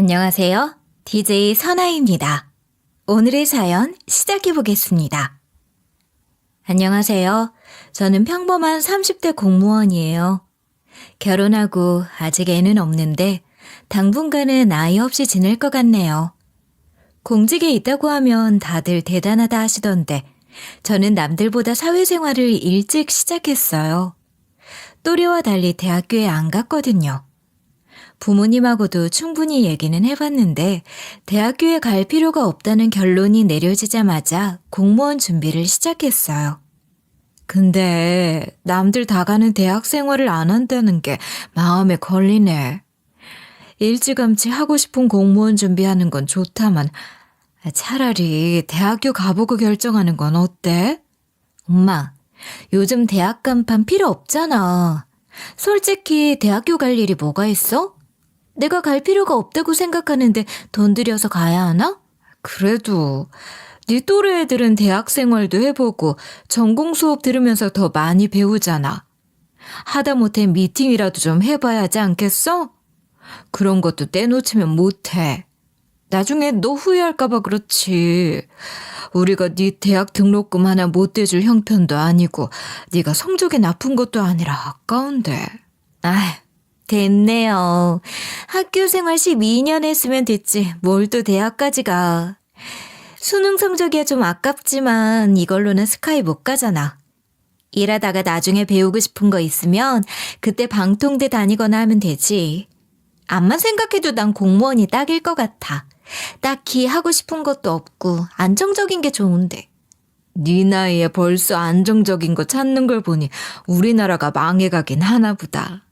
안녕하세요. DJ 선아입니다. 오늘의 사연 시작해 보겠습니다. 안녕하세요. 저는 평범한 30대 공무원이에요. 결혼하고 아직 애는 없는데 당분간은 아이 없이 지낼 것 같네요. 공직에 있다고 하면 다들 대단하다 하시던데 저는 남들보다 사회생활을 일찍 시작했어요. 또래와 달리 대학교에 안 갔거든요. 부모님하고도 충분히 얘기는 해봤는데 대학교에 갈 필요가 없다는 결론이 내려지자마자 공무원 준비를 시작했어요. 근데 남들 다 가는 대학 생활을 안 한다는 게 마음에 걸리네. 일찌감치 하고 싶은 공무원 준비하는 건 좋다만 차라리 대학교 가보고 결정하는 건 어때? 엄마, 요즘 대학 간판 필요 없잖아. 솔직히 대학교 갈 일이 뭐가 있어? 내가 갈 필요가 없다고 생각하는데 돈 들여서 가야 하나? 그래도 네 또래 애들은 대학 생활도 해보고 전공 수업 들으면서 더 많이 배우잖아. 하다못해 미팅이라도 좀 해봐야 하지 않겠어? 그런 것도 떼놓치면 못해. 나중에 너 후회할까봐 그렇지. 우리가 네 대학 등록금 하나 못 대줄 형편도 아니고 네가 성적이 나쁜 것도 아니라 아까운데. 됐네요. 학교 생활 12년 했으면 됐지. 뭘 또 대학까지 가. 수능 성적이야 좀 아깝지만 이걸로는 스카이 못 가잖아. 일하다가 나중에 배우고 싶은 거 있으면 그때 방통대 다니거나 하면 되지. 암만 생각해도 난 공무원이 딱일 것 같아. 딱히 하고 싶은 것도 없고 안정적인 게 좋은데. 네 나이에 벌써 안정적인 거 찾는 걸 보니 우리나라가 망해가긴 하나 보다.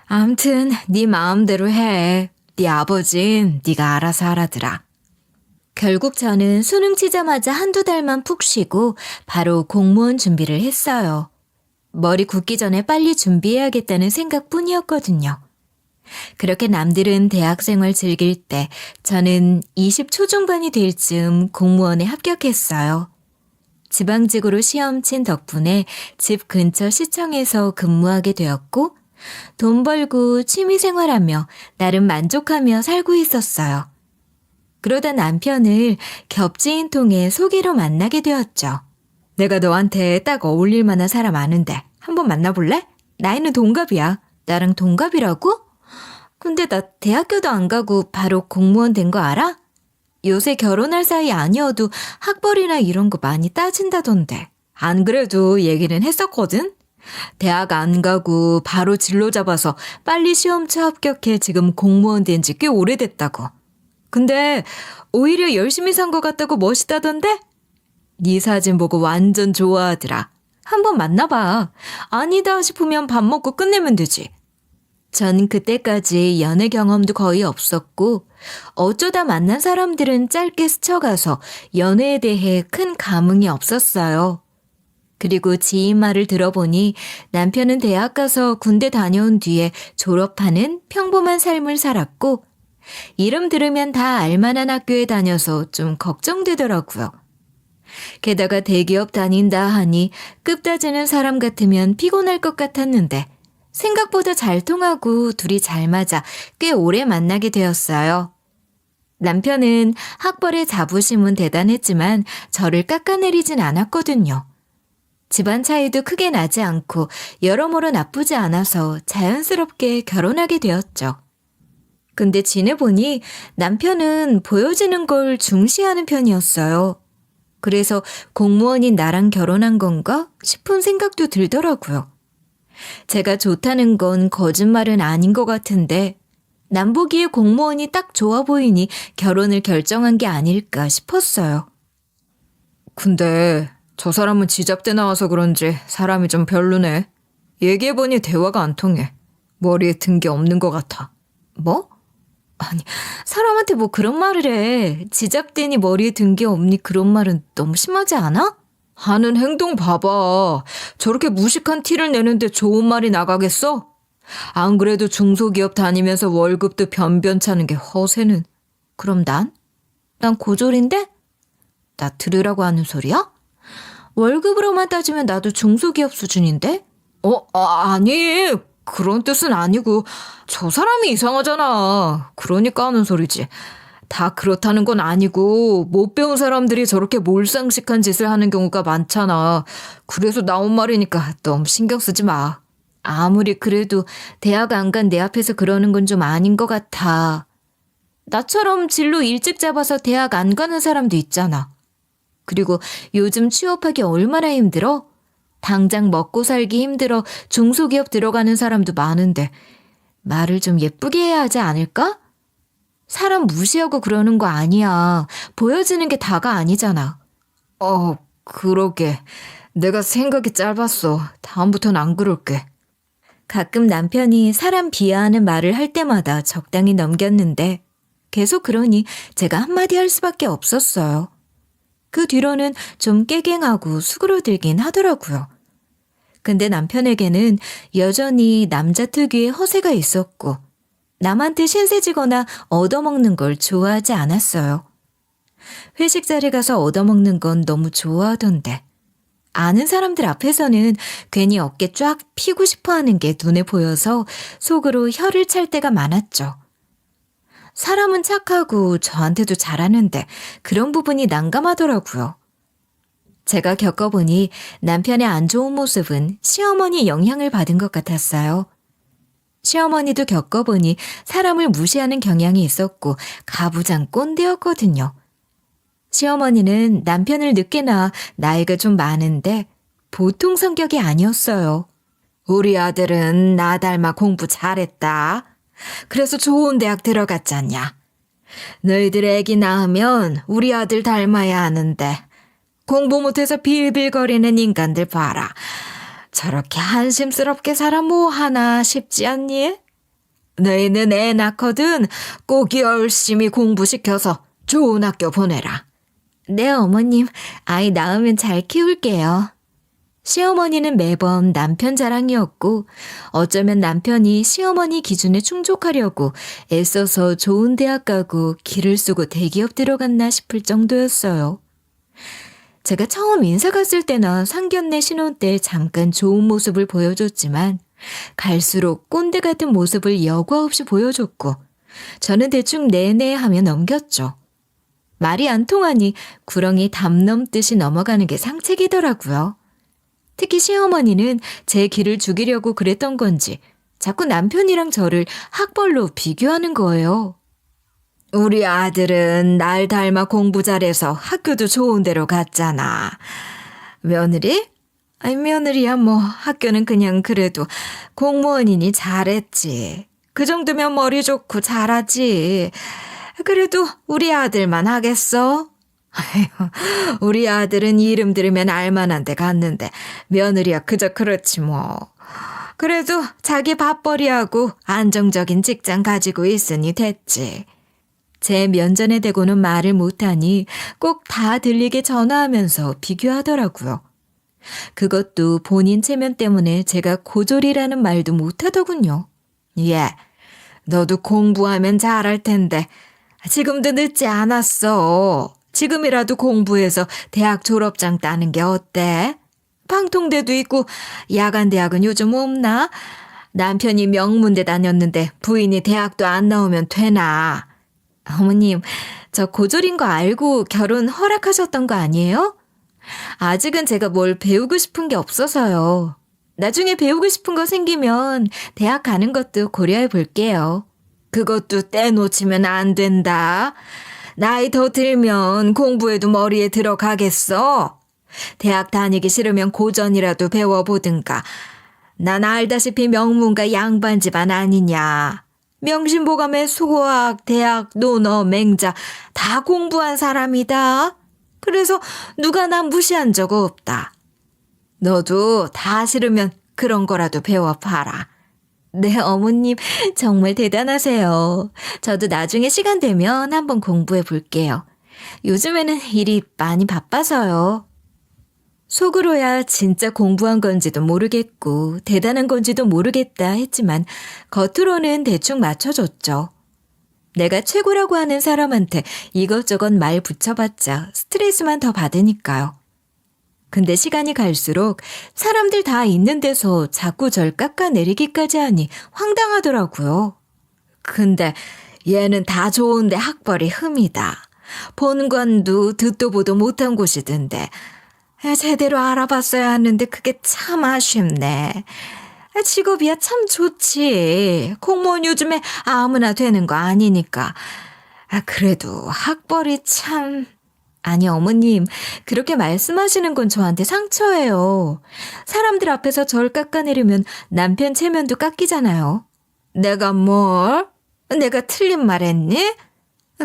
암튼 네 마음대로 해. 네 아버진 네가 알아서 하라더라. 결국 저는 수능 치자마자 한두 달만 푹 쉬고 바로 공무원 준비를 했어요. 머리 굳기 전에 빨리 준비해야겠다는 생각뿐이었거든요. 그렇게 남들은 대학생활 즐길 때 저는 20 초중반이 될 즈음 공무원에 합격했어요. 지방직으로 시험 친 덕분에 집 근처 시청에서 근무하게 되었고 돈 벌고 취미생활하며 나름 만족하며 살고 있었어요. 그러다 남편을 겹지인 통해 소개로 만나게 되었죠. 내가 너한테 딱 어울릴 만한 사람 아는데 한번 만나볼래? 나이는 동갑이야. 나랑 동갑이라고? 근데 나 대학교도 안 가고 바로 공무원 된 거 알아? 요새 결혼할 사이 아니어도 학벌이나 이런 거 많이 따진다던데. 안 그래도 얘기는 했었거든? 대학 안 가고 바로 진로 잡아서 빨리 시험쳐 합격해 지금 공무원 된 지 꽤 오래됐다고. 근데 오히려 열심히 산 것 같다고 멋있다던데? 네 사진 보고 완전 좋아하더라. 한번 만나봐. 아니다 싶으면 밥 먹고 끝내면 되지. 전 그때까지 연애 경험도 거의 없었고 어쩌다 만난 사람들은 짧게 스쳐가서 연애에 대해 큰 감흥이 없었어요. 그리고 지인 말을 들어보니 남편은 대학 가서 군대 다녀온 뒤에 졸업하는 평범한 삶을 살았고 이름 들으면 다 알만한 학교에 다녀서 좀 걱정되더라고요. 게다가 대기업 다닌다 하니 급 따지는 사람 같으면 피곤할 것 같았는데 생각보다 잘 통하고 둘이 잘 맞아 꽤 오래 만나게 되었어요. 남편은 학벌의 자부심은 대단했지만 저를 깎아내리진 않았거든요. 집안 차이도 크게 나지 않고 여러모로 나쁘지 않아서 자연스럽게 결혼하게 되었죠. 근데 지내보니 남편은 보여지는 걸 중시하는 편이었어요. 그래서 공무원인 나랑 결혼한 건가 싶은 생각도 들더라고요. 제가 좋다는 건 거짓말은 아닌 것 같은데 남보기에 공무원이 딱 좋아 보이니 결혼을 결정한 게 아닐까 싶었어요. 근데 저 사람은 지잡대 나와서 그런지 사람이 좀 별로네. 얘기해보니 대화가 안 통해. 머리에 든 게 없는 것 같아. 뭐? 아니, 사람한테 뭐 그런 말을 해. 지잡대니 머리에 든 게 없니 그런 말은 너무 심하지 않아? 하는 행동 봐봐. 저렇게 무식한 티를 내는데 좋은 말이 나가겠어? 안 그래도 중소기업 다니면서 월급도 변변찮은 게 허세는. 그럼 난? 난 고졸인데? 나 들으라고 하는 소리야? 월급으로만 따지면 나도 중소기업 수준인데? 아니, 그런 뜻은 아니고 저 사람이 이상하잖아. 그러니까 하는 소리지. 다 그렇다는 건 아니고 못 배운 사람들이 저렇게 몰상식한 짓을 하는 경우가 많잖아. 그래서 나온 말이니까 너무 신경 쓰지 마. 아무리 그래도 대학 안 간 내 앞에서 그러는 건 좀 아닌 것 같아. 나처럼 진로 일찍 잡아서 대학 안 가는 사람도 있잖아. 그리고 요즘 취업하기 얼마나 힘들어? 당장 먹고 살기 힘들어 중소기업 들어가는 사람도 많은데 말을 좀 예쁘게 해야 하지 않을까? 사람 무시하고 그러는 거 아니야. 보여지는 게 다가 아니잖아. 그러게. 내가 생각이 짧았어. 다음부턴 안 그럴게. 가끔 남편이 사람 비하하는 말을 할 때마다 적당히 넘겼는데 계속 그러니 제가 한마디 할 수밖에 없었어요. 그 뒤로는 좀 깨갱하고 수그러들긴 하더라고요. 근데 남편에게는 여전히 남자 특유의 허세가 있었고 남한테 신세지거나 얻어먹는 걸 좋아하지 않았어요. 회식 자리 가서 얻어먹는 건 너무 좋아하던데 아는 사람들 앞에서는 괜히 어깨 쫙 피고 싶어 하는 게 눈에 보여서 속으로 혀를 찰 때가 많았죠. 사람은 착하고 저한테도 잘하는데 그런 부분이 난감하더라고요. 제가 겪어보니 남편의 안 좋은 모습은 시어머니 영향을 받은 것 같았어요. 시어머니도 겪어보니 사람을 무시하는 경향이 있었고 가부장 꼰대였거든요. 시어머니는 남편을 늦게 낳아 나이가 좀 많은데 보통 성격이 아니었어요. 우리 아들은 나 닮아 공부 잘했다. 그래서 좋은 대학 들어갔잖냐. 너희들 애기 낳으면 우리 아들 닮아야 하는데 공부 못해서 빌빌거리는 인간들 봐라. 저렇게 한심스럽게 살아 뭐 하나 싶지 않니? 너희는 애 낳거든 꼭 열심히 공부시켜서 좋은 학교 보내라. 네, 어머님. 아이 낳으면 잘 키울게요. 시어머니는 매번 남편 자랑이었고 어쩌면 남편이 시어머니 기준에 충족하려고 애써서 좋은 대학 가고 길을 쓰고 대기업 들어갔나 싶을 정도였어요. 제가 처음 인사 갔을 때나 상견례 신혼 때 잠깐 좋은 모습을 보여줬지만 갈수록 꼰대 같은 모습을 여과 없이 보여줬고 저는 대충 네네 하며 넘겼죠. 말이 안 통하니 구렁이 담 넘듯이 넘어가는 게 상책이더라고요. 특히 시어머니는 제 길을 죽이려고 그랬던 건지 자꾸 남편이랑 저를 학벌로 비교하는 거예요. 우리 아들은 날 닮아 공부 잘해서 학교도 좋은 데로 갔잖아. 며느리? 아니 며느리야 뭐 학교는 그냥 그래도 공무원이니 잘했지. 그 정도면 머리 좋고 잘하지. 그래도 우리 아들만 하겠어? 아휴, 우리 아들은 이름 들으면 알만한 데 갔는데 며느리야 그저 그렇지 뭐. 그래도 자기 밥벌이하고 안정적인 직장 가지고 있으니 됐지. 제 면전에 대고는 말을 못하니 꼭 다 들리게 전화하면서 비교하더라고요. 그것도 본인 체면 때문에 제가 고졸이라는 말도 못하더군요. 예, 너도 공부하면 잘할 텐데 지금도 늦지 않았어. 지금이라도 공부해서 대학 졸업장 따는 게 어때? 방통대도 있고 야간 대학은 요즘 없나? 남편이 명문대 다녔는데 부인이 대학도 안 나오면 되나? 어머님, 저 고졸인 거 알고 결혼 허락하셨던 거 아니에요? 아직은 제가 뭘 배우고 싶은 게 없어서요. 나중에 배우고 싶은 거 생기면 대학 가는 것도 고려해 볼게요. 그것도 떼놓치면 안 된다. 나이 더 들면 공부에도 머리에 들어가겠어. 대학 다니기 싫으면 고전이라도 배워보든가. 난 알다시피 명문가 양반 집안 아니냐. 명심보감에 수고학, 대학, 논어, 맹자 다 공부한 사람이다. 그래서 누가 난 무시한 적 없다. 너도 다 싫으면 그런 거라도 배워봐라. 네, 어머님 정말 대단하세요. 저도 나중에 시간 되면 한번 공부해 볼게요. 요즘에는 일이 많이 바빠서요. 속으로야 진짜 공부한 건지도 모르겠고 대단한 건지도 모르겠다 했지만 겉으로는 대충 맞춰줬죠. 내가 최고라고 하는 사람한테 이것저것 말 붙여봤자 스트레스만 더 받으니까요. 근데 시간이 갈수록 사람들 다 있는 데서 자꾸 절 깎아내리기까지 하니 황당하더라고요. 근데 얘는 다 좋은데 학벌이 흠이다. 본관도 듣도 보도 못한 곳이던데 제대로 알아봤어야 하는데 그게 참 아쉽네. 직업이야 참 좋지. 공무원 요즘에 아무나 되는 거 아니니까. 그래도 학벌이 참... 아니 어머님, 그렇게 말씀하시는 건 저한테 상처예요. 사람들 앞에서 절 깎아내리면 남편 체면도 깎이잖아요. 내가 뭘? 내가 틀린 말 했니?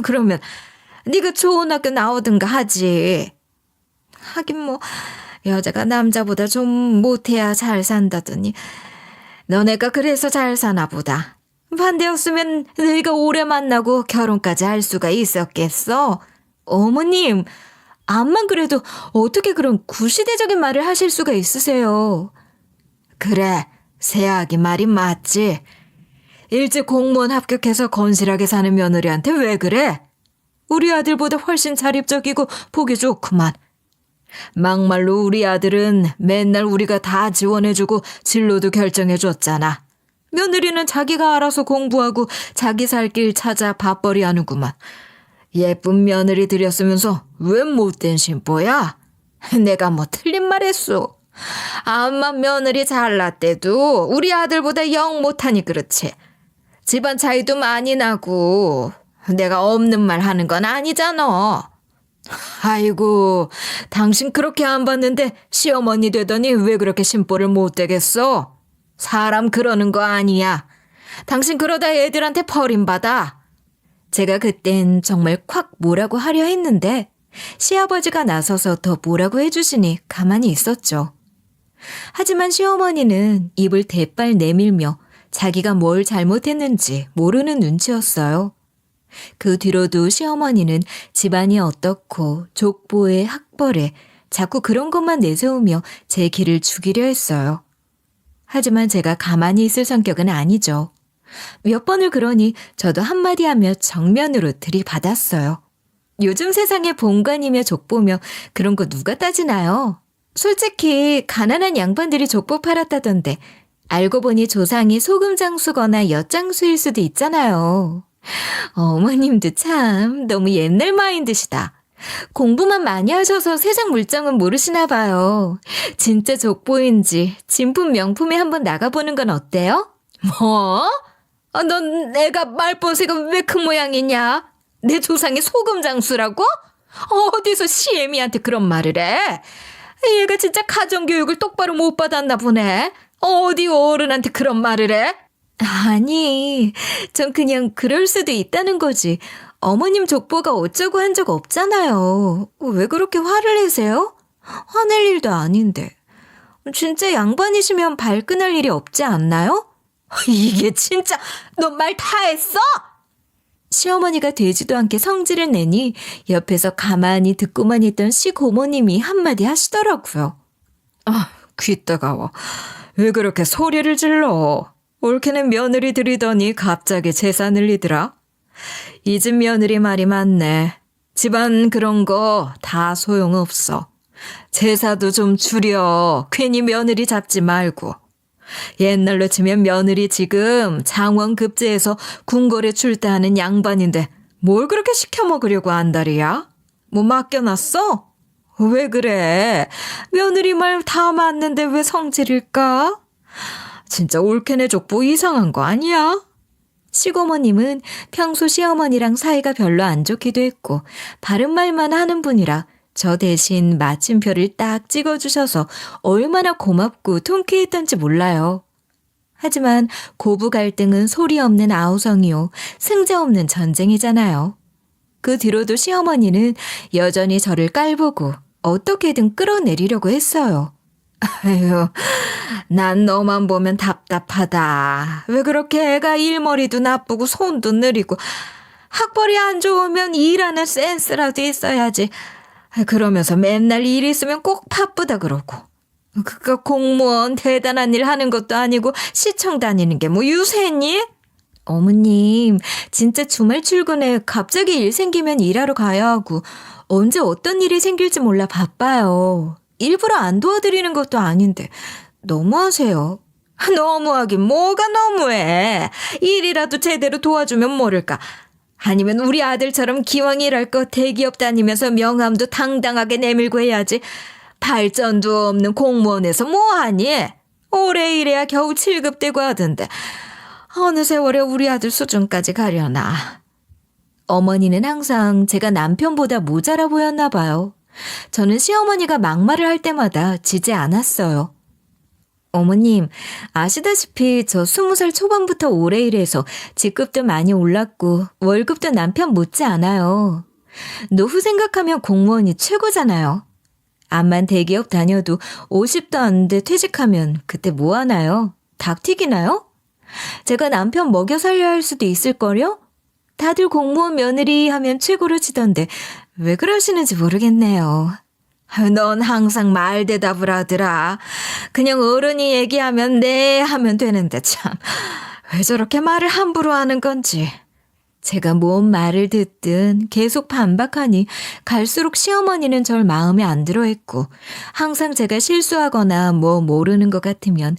그러면 네가 좋은 학교 나오든가 하지. 하긴 뭐 여자가 남자보다 좀 못해야 잘 산다더니 너네가 그래서 잘 사나 보다. 반대였으면 너희가 오래 만나고 결혼까지 할 수가 있었겠어? 어머님, 암만 그래도 어떻게 그런 구시대적인 말을 하실 수가 있으세요? 그래, 새아기 말이 맞지. 일찍 공무원 합격해서 건실하게 사는 며느리한테 왜 그래? 우리 아들보다 훨씬 자립적이고 보기 좋구만. 막말로 우리 아들은 맨날 우리가 다 지원해주고 진로도 결정해줬잖아. 며느리는 자기가 알아서 공부하고 자기 살 길 찾아 밥벌이 하는구만. 예쁜 며느리 들였으면서 왜 못된 신보야? 내가 뭐 틀린 말 했어. 암만 며느리 잘났대도 우리 아들보다 영 못하니 그렇지. 집안 차이도 많이 나고 내가 없는 말 하는 건 아니잖아. 아이고, 당신 그렇게 안 봤는데 시어머니 되더니 왜 그렇게 신보를 못 되겠어? 사람 그러는 거 아니야. 당신 그러다 애들한테 버림받아. 제가 그땐 정말 콱 뭐라고 하려 했는데 시아버지가 나서서 더 뭐라고 해주시니 가만히 있었죠. 하지만 시어머니는 입을 대빨 내밀며 자기가 뭘 잘못했는지 모르는 눈치였어요. 그 뒤로도 시어머니는 집안이 어떻고 족보에 학벌에 자꾸 그런 것만 내세우며 제 길을 죽이려 했어요. 하지만 제가 가만히 있을 성격은 아니죠. 몇 번을 그러니 저도 한마디 하며 정면으로 들이받았어요. 요즘 세상에 본관이며 족보며 그런 거 누가 따지나요? 솔직히 가난한 양반들이 족보 팔았다던데 알고 보니 조상이 소금장수거나 엿장수일 수도 있잖아요. 어머님도 참 너무 옛날 마인드시다. 공부만 많이 하셔서 세상 물정은 모르시나 봐요. 진짜 족보인지 진품 명품에 한번 나가보는 건 어때요? 뭐? 넌 내가 말본새가 왜 그 모양이냐? 내 조상이 소금장수라고? 어디서 시애미한테 그런 말을 해? 얘가 진짜 가정교육을 똑바로 못 받았나 보네. 어디 어른한테 그런 말을 해? 아니, 전 그냥 그럴 수도 있다는 거지. 어머님 족보가 어쩌고 한 적 없잖아요. 왜 그렇게 화를 내세요? 화낼 일도 아닌데. 진짜 양반이시면 발끈할 일이 없지 않나요? 이게 진짜 너 말 다 했어? 시어머니가 되지도 않게 성질을 내니 옆에서 가만히 듣고만 있던 시고모님이 한마디 하시더라고요. 귀 따가워. 왜 그렇게 소리를 질러? 옳게는 며느리 들이더니 갑자기 제사 늘리더라. 이 집 며느리 말이 맞네. 집안 그런 거 다 소용없어. 제사도 좀 줄여. 괜히 며느리 잡지 말고. 옛날로 치면 며느리 지금 장원급제에서 궁궐에 출대하는 양반인데 뭘 그렇게 시켜 먹으려고 안달이야? 뭐 맡겨놨어? 왜 그래? 며느리 말 다 맞는데 왜 성질일까? 진짜 올케네 족보 이상한 거 아니야? 시고모님은 평소 시어머니랑 사이가 별로 안 좋기도 했고 바른 말만 하는 분이라 저 대신 마침표를 딱 찍어주셔서 얼마나 고맙고 통쾌했던지 몰라요. 하지만 고부 갈등은 소리 없는 아우성이요. 승자 없는 전쟁이잖아요. 그 뒤로도 시어머니는 여전히 저를 깔보고 어떻게든 끌어내리려고 했어요. 아유, 난 너만 보면 답답하다. 왜 그렇게 애가 일머리도 나쁘고 손도 느리고 학벌이 안 좋으면 일하는 센스라도 있어야지. 그러면서 맨날 일 있으면 꼭 바쁘다 그러고. 그니까 공무원 대단한 일 하는 것도 아니고 시청 다니는 게 뭐 유세니? 어머님, 진짜 주말 출근에 갑자기 일 생기면 일하러 가야 하고 언제 어떤 일이 생길지 몰라 바빠요. 일부러 안 도와드리는 것도 아닌데 너무하세요. 너무하긴 뭐가 너무해. 일이라도 제대로 도와주면 모를까. 아니면 우리 아들처럼 기왕 일할 거 대기업 다니면서 명함도 당당하게 내밀고 해야지. 발전도 없는 공무원에서 뭐하니? 오래 일해야 겨우 7급 되고 하던데 어느 세월에 우리 아들 수준까지 가려나. 어머니는 항상 제가 남편보다 모자라 보였나 봐요. 저는 시어머니가 막말을 할 때마다 지지 않았어요. 어머님, 아시다시피 저 20살 초반부터 오래 일해서 직급도 많이 올랐고 월급도 남편 못지 않아요. 노후 생각하면 공무원이 최고잖아요. 암만 대기업 다녀도 50도 안 돼 퇴직하면 그때 뭐 하나요? 닭 튀기나요? 제가 남편 먹여 살려야 할 수도 있을걸요? 다들 공무원 며느리 하면 최고로 치던데 왜 그러시는지 모르겠네요. 넌 항상 말 대답을 하더라. 그냥 어른이 얘기하면 네 하면 되는데 참. 왜 저렇게 말을 함부로 하는 건지. 제가 뭔 말을 듣든 계속 반박하니 갈수록 시어머니는 절 마음에 안 들어 했고 항상 제가 실수하거나 뭐 모르는 것 같으면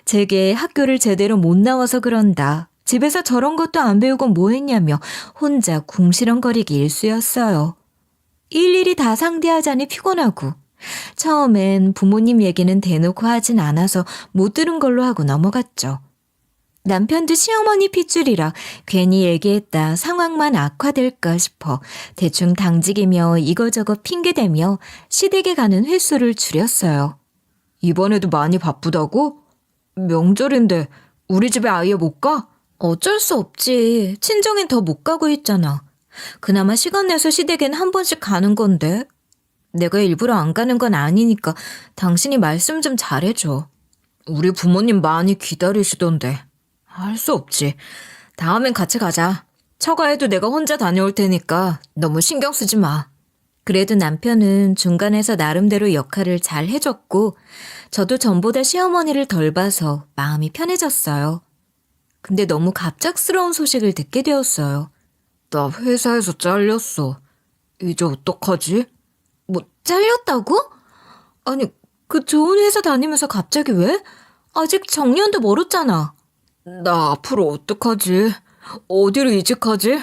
제게 학교를 제대로 못 나와서 그런다. 집에서 저런 것도 안 배우고 뭐 했냐며 혼자 궁시렁거리기 일쑤였어요. 일일이 다 상대하자니 피곤하고 처음엔 부모님 얘기는 대놓고 하진 않아서 못 들은 걸로 하고 넘어갔죠. 남편도 시어머니 핏줄이라 괜히 얘기했다 상황만 악화될까 싶어 대충 당직이며 이거저거 핑계대며 시댁에 가는 횟수를 줄였어요. 이번에도 많이 바쁘다고? 명절인데 우리 집에 아예 못 가? 어쩔 수 없지. 친정엔 더 못 가고 있잖아. 그나마 시간 내서 시댁엔 한 번씩 가는 건데. 내가 일부러 안 가는 건 아니니까 당신이 말씀 좀 잘해줘. 우리 부모님 많이 기다리시던데. 할 수 없지. 다음엔 같이 가자. 처가에도 내가 혼자 다녀올 테니까 너무 신경 쓰지 마. 그래도 남편은 중간에서 나름대로 역할을 잘 해줬고 저도 전보다 시어머니를 덜 봐서 마음이 편해졌어요. 근데 너무 갑작스러운 소식을 듣게 되었어요. 나 회사에서 잘렸어. 이제 어떡하지? 뭐 잘렸다고? 아니 그 좋은 회사 다니면서 갑자기 왜? 아직 정년도 멀었잖아. 나 앞으로 어떡하지? 어디로 이직하지?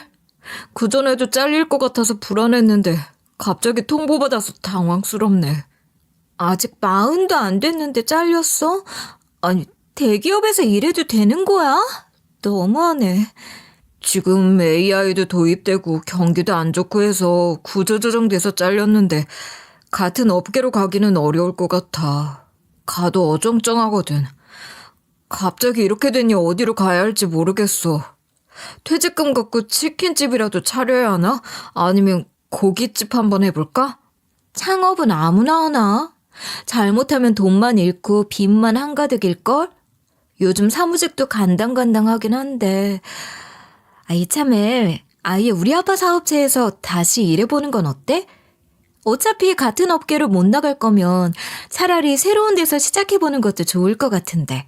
그전에도 잘릴 것 같아서 불안했는데 갑자기 통보받아서 당황스럽네. 아직 40도 안 됐는데 잘렸어? 아니 대기업에서 일해도 되는 거야? 너무하네. 지금 AI도 도입되고 경기도 안 좋고 해서 구조조정돼서 잘렸는데 같은 업계로 가기는 어려울 것 같아. 가도 어정쩡하거든. 갑자기 이렇게 되니 어디로 가야 할지 모르겠어. 퇴직금 갖고 치킨집이라도 차려야 하나? 아니면 고깃집 한번 해볼까? 창업은 아무나 하나? 잘못하면 돈만 잃고 빚만 한가득일걸? 요즘 사무직도 간당간당하긴 한데 이참에 아예 우리 아빠 사업체에서 다시 일해보는 건 어때? 어차피 같은 업계로 못 나갈 거면 차라리 새로운 데서 시작해보는 것도 좋을 것 같은데.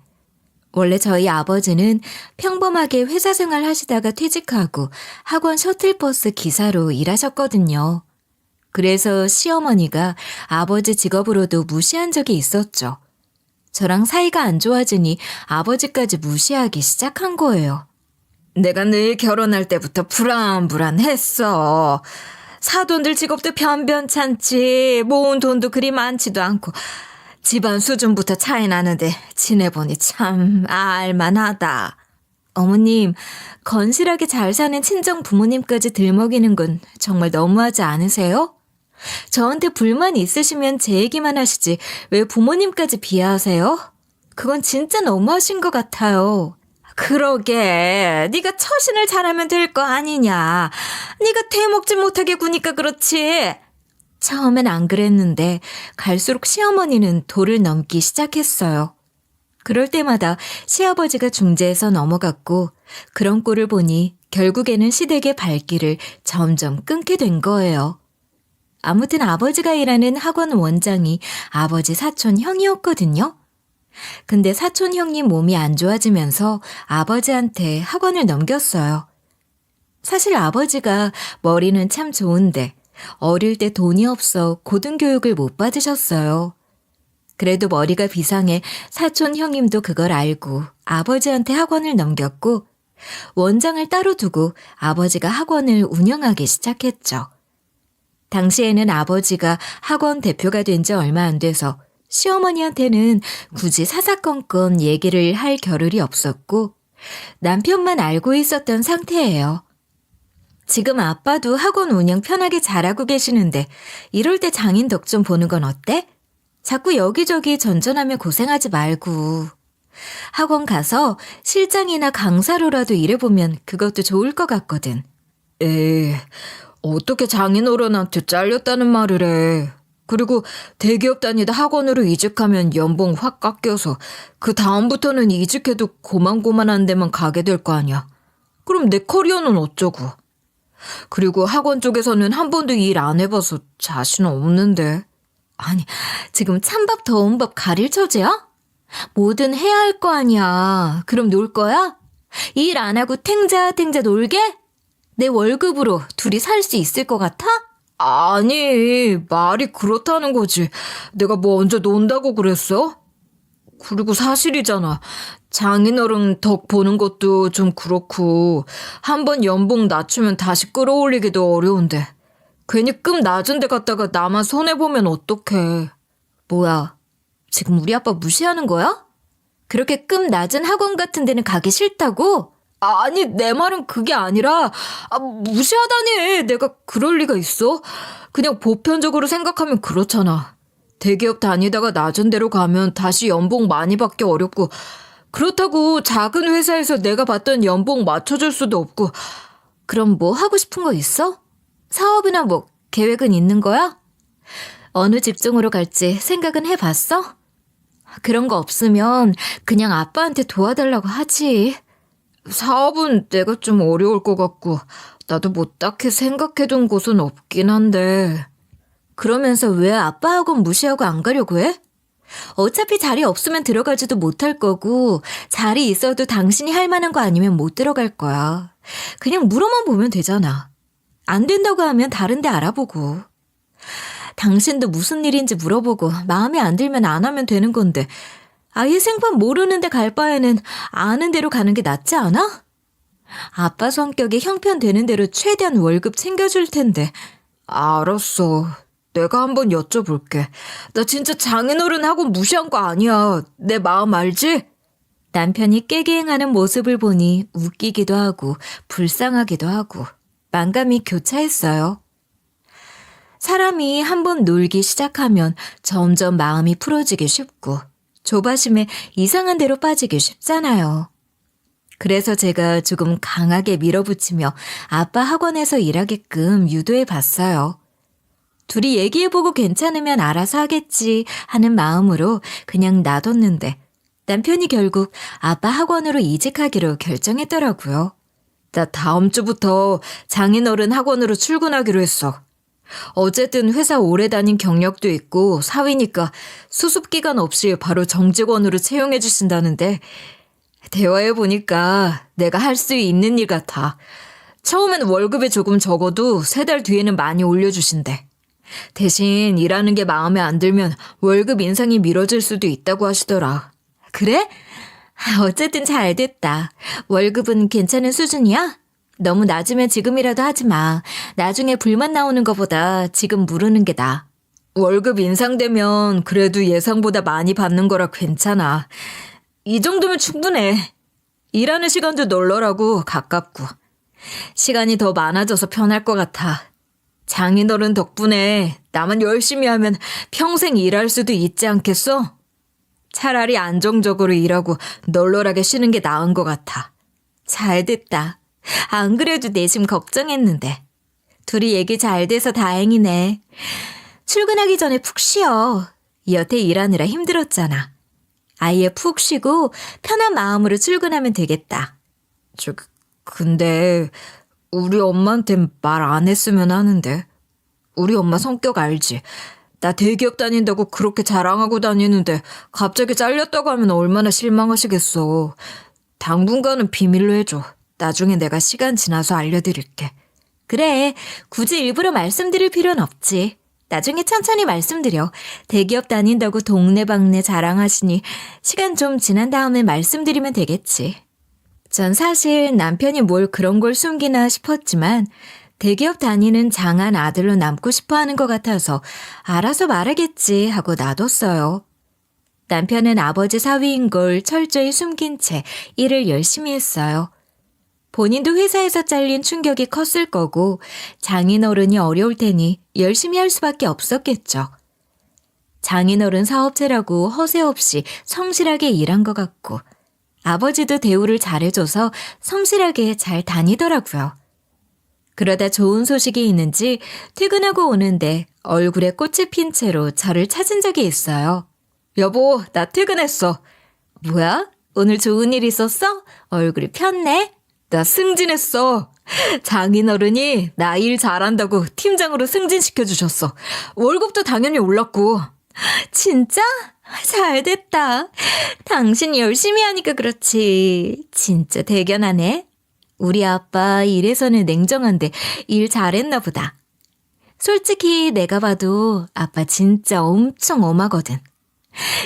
원래 저희 아버지는 평범하게 회사 생활 하시다가 퇴직하고 학원 셔틀버스 기사로 일하셨거든요. 그래서 시어머니가 아버지 직업으로도 무시한 적이 있었죠. 저랑 사이가 안 좋아지니 아버지까지 무시하기 시작한 거예요. 내가 늘 결혼할 때부터 불안불안했어. 사돈들 직업도 변변찮지 모은 돈도 그리 많지도 않고 집안 수준부터 차이 나는데 지내보니 참 알만하다. 어머님, 건실하게 잘 사는 친정 부모님까지 들먹이는 건 정말 너무하지 않으세요? 저한테 불만 있으시면 제 얘기만 하시지 왜 부모님까지 비하하세요? 그건 진짜 너무하신 것 같아요. 그러게, 네가 처신을 잘하면 될 거 아니냐. 네가 되먹지 못하게 구니까 그렇지. 처음엔 안 그랬는데 갈수록 시어머니는 도를 넘기 시작했어요. 그럴 때마다 시아버지가 중재해서 넘어갔고 그런 꼴을 보니 결국에는 시댁의 발길을 점점 끊게 된 거예요. 아무튼 아버지가 일하는 학원 원장이 아버지 사촌 형이었거든요. 근데 사촌 형님 몸이 안 좋아지면서 아버지한테 학원을 넘겼어요. 사실 아버지가 머리는 참 좋은데 어릴 때 돈이 없어 고등교육을 못 받으셨어요. 그래도 머리가 비상해 사촌 형님도 그걸 알고 아버지한테 학원을 넘겼고 원장을 따로 두고 아버지가 학원을 운영하기 시작했죠. 당시에는 아버지가 학원 대표가 된 지 얼마 안 돼서 시어머니한테는 굳이 사사건건 얘기를 할 겨를이 없었고 남편만 알고 있었던 상태예요. 지금 아빠도 학원 운영 편하게 잘하고 계시는데 이럴 때 장인 덕 좀 보는 건 어때? 자꾸 여기저기 전전하며 고생하지 말고 학원 가서 실장이나 강사로라도 일해보면 그것도 좋을 것 같거든. 에이, 어떻게 장인어른한테 잘렸다는 말을 해. 그리고 대기업 다니다 학원으로 이직하면 연봉 확 깎여서 그 다음부터는 이직해도 고만고만한 데만 가게 될 거 아니야. 그럼 내 커리어는 어쩌고. 그리고 학원 쪽에서는 한 번도 일 안 해봐서 자신 없는데. 아니, 지금 찬밥 더운 밥 가릴 처지야? 뭐든 해야 할 거 아니야. 그럼 놀 거야? 일 안 하고 탱자 놀게? 내 월급으로 둘이 살 수 있을 것 같아? 아니, 말이 그렇다는 거지. 내가 뭐 언제 논다고 그랬어? 그리고 사실이잖아. 장인어른 덕 보는 것도 좀 그렇고 한번 연봉 낮추면 다시 끌어올리기도 어려운데 괜히 끔 낮은 데 갔다가 나만 손해보면 어떡해. 뭐야, 지금 우리 아빠 무시하는 거야? 그렇게 끔 낮은 학원 같은 데는 가기 싫다고? 아니, 내 말은 그게 아니라 무시하다니. 내가 그럴 리가 있어? 그냥 보편적으로 생각하면 그렇잖아. 대기업 다니다가 낮은 데로 가면 다시 연봉 많이 받기 어렵고 그렇다고 작은 회사에서 내가 받던 연봉 맞춰줄 수도 없고. 그럼 뭐 하고 싶은 거 있어? 사업이나 뭐 계획은 있는 거야? 어느 직종으로 갈지 생각은 해봤어? 그런 거 없으면 그냥 아빠한테 도와달라고 하지. 사업은 내가 좀 어려울 것 같고 나도 뭐 딱히 생각해둔 곳은 없긴 한데. 그러면서 왜 아빠 학원 무시하고 안 가려고 해? 어차피 자리 없으면 들어가지도 못할 거고 자리 있어도 당신이 할 만한 거 아니면 못 들어갈 거야. 그냥 물어만 보면 되잖아. 안 된다고 하면 다른 데 알아보고. 당신도 무슨 일인지 물어보고 마음에 안 들면 안 하면 되는 건데 아예 생판 모르는 데 갈 바에는 아는 데로 가는 게 낫지 않아? 아빠 성격에 형편되는 대로 최대한 월급 챙겨줄 텐데. 알았어. 내가 한번 여쭤볼게. 나 진짜 장인어른 학원 무시한 거 아니야. 내 마음 알지? 남편이 깨갱하는 모습을 보니 웃기기도 하고 불쌍하기도 하고 만감이 교차했어요. 사람이 한번 놀기 시작하면 점점 마음이 풀어지기 쉽고 조바심에 이상한 데로 빠지기 쉽잖아요. 그래서 제가 조금 강하게 밀어붙이며 아빠 학원에서 일하게끔 유도해 봤어요. 둘이 얘기해보고 괜찮으면 알아서 하겠지 하는 마음으로 그냥 놔뒀는데 남편이 결국 아빠 학원으로 이직하기로 결정했더라고요. 나 다음 주부터 장인어른 학원으로 출근하기로 했어. 어쨌든 회사 오래 다닌 경력도 있고 사위니까 수습기간 없이 바로 정직원으로 채용해 주신다는데 대화해보니까 내가 할 수 있는 일 같아. 처음엔 월급이 조금 적어도 3달 뒤에는 많이 올려주신대. 대신 일하는 게 마음에 안 들면 월급 인상이 미뤄질 수도 있다고 하시더라. 그래? 어쨌든 잘 됐다. 월급은 괜찮은 수준이야? 너무 낮으면 지금이라도 하지 마. 나중에 불만 나오는 것보다 지금 무르는 게 나아. 월급 인상되면 그래도 예상보다 많이 받는 거라 괜찮아. 이 정도면 충분해. 일하는 시간도 널널하고 가깝고 시간이 더 많아져서 편할 것 같아. 장인어른 덕분에 나만 열심히 하면 평생 일할 수도 있지 않겠어? 차라리 안정적으로 일하고 널널하게 쉬는 게 나은 것 같아. 잘 됐다. 안 그래도 내심 걱정했는데. 둘이 얘기 잘 돼서 다행이네. 출근하기 전에 푹 쉬어. 여태 일하느라 힘들었잖아. 아예 푹 쉬고 편한 마음으로 출근하면 되겠다. 근데 우리 엄마한텐 말 안 했으면 하는데. 우리 엄마 성격 알지? 나 대기업 다닌다고 그렇게 자랑하고 다니는데 갑자기 잘렸다고 하면 얼마나 실망하시겠어. 당분간은 비밀로 해줘. 나중에 내가 시간 지나서 알려드릴게. 그래, 굳이 일부러 말씀드릴 필요는 없지. 나중에 천천히 말씀드려. 대기업 다닌다고 동네방네 자랑하시니 시간 좀 지난 다음에 말씀드리면 되겠지. 전 사실 남편이 뭘 그런 걸 숨기나 싶었지만 대기업 다니는 장한 아들로 남고 싶어 하는 것 같아서 알아서 말하겠지 하고 놔뒀어요. 남편은 아버지 사위인 걸 철저히 숨긴 채 일을 열심히 했어요. 본인도 회사에서 잘린 충격이 컸을 거고 장인어른이 어려울 테니 열심히 할 수밖에 없었겠죠. 장인어른 사업체라고 허세 없이 성실하게 일한 것 같고 아버지도 대우를 잘해줘서 성실하게 잘 다니더라고요. 그러다 좋은 소식이 있는지 퇴근하고 오는데 얼굴에 꽃이 핀 채로 저를 찾은 적이 있어요. 여보, 나 퇴근했어. 뭐야? 오늘 좋은 일 있었어? 얼굴이 폈네? 나 승진했어. 장인어른이 나 일 잘한다고 팀장으로 승진시켜주셨어. 월급도 당연히 올랐고. 진짜? 잘됐다. 당신 열심히 하니까 그렇지. 진짜 대견하네. 우리 아빠 일에서는 냉정한데 일 잘했나 보다. 솔직히 내가 봐도 아빠 진짜 엄청 엄하거든.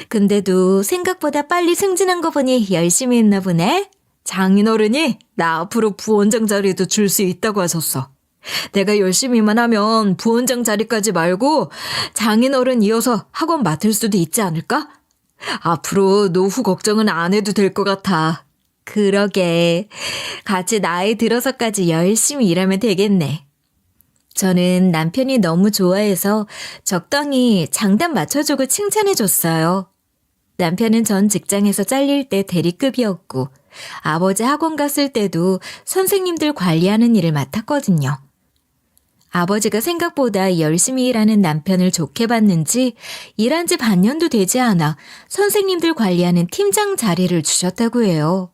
근데도 생각보다 빨리 승진한 거 보니 열심히 했나 보네. 장인어른이 나 앞으로 부원장 자리도 줄 수 있다고 하셨어. 내가 열심히만 하면 부원장 자리까지 말고 장인어른 이어서 학원 맡을 수도 있지 않을까? 앞으로 노후 걱정은 안 해도 될 것 같아. 그러게. 같이 나이 들어서까지 열심히 일하면 되겠네. 저는 남편이 너무 좋아해서 적당히 장단 맞춰주고 칭찬해줬어요. 남편은 전 직장에서 잘릴 때 대리급이었고 아버지 학원 갔을 때도 선생님들 관리하는 일을 맡았거든요. 아버지가 생각보다 열심히 일하는 남편을 좋게 봤는지 일한 지 반년도 되지 않아 선생님들 관리하는 팀장 자리를 주셨다고 해요.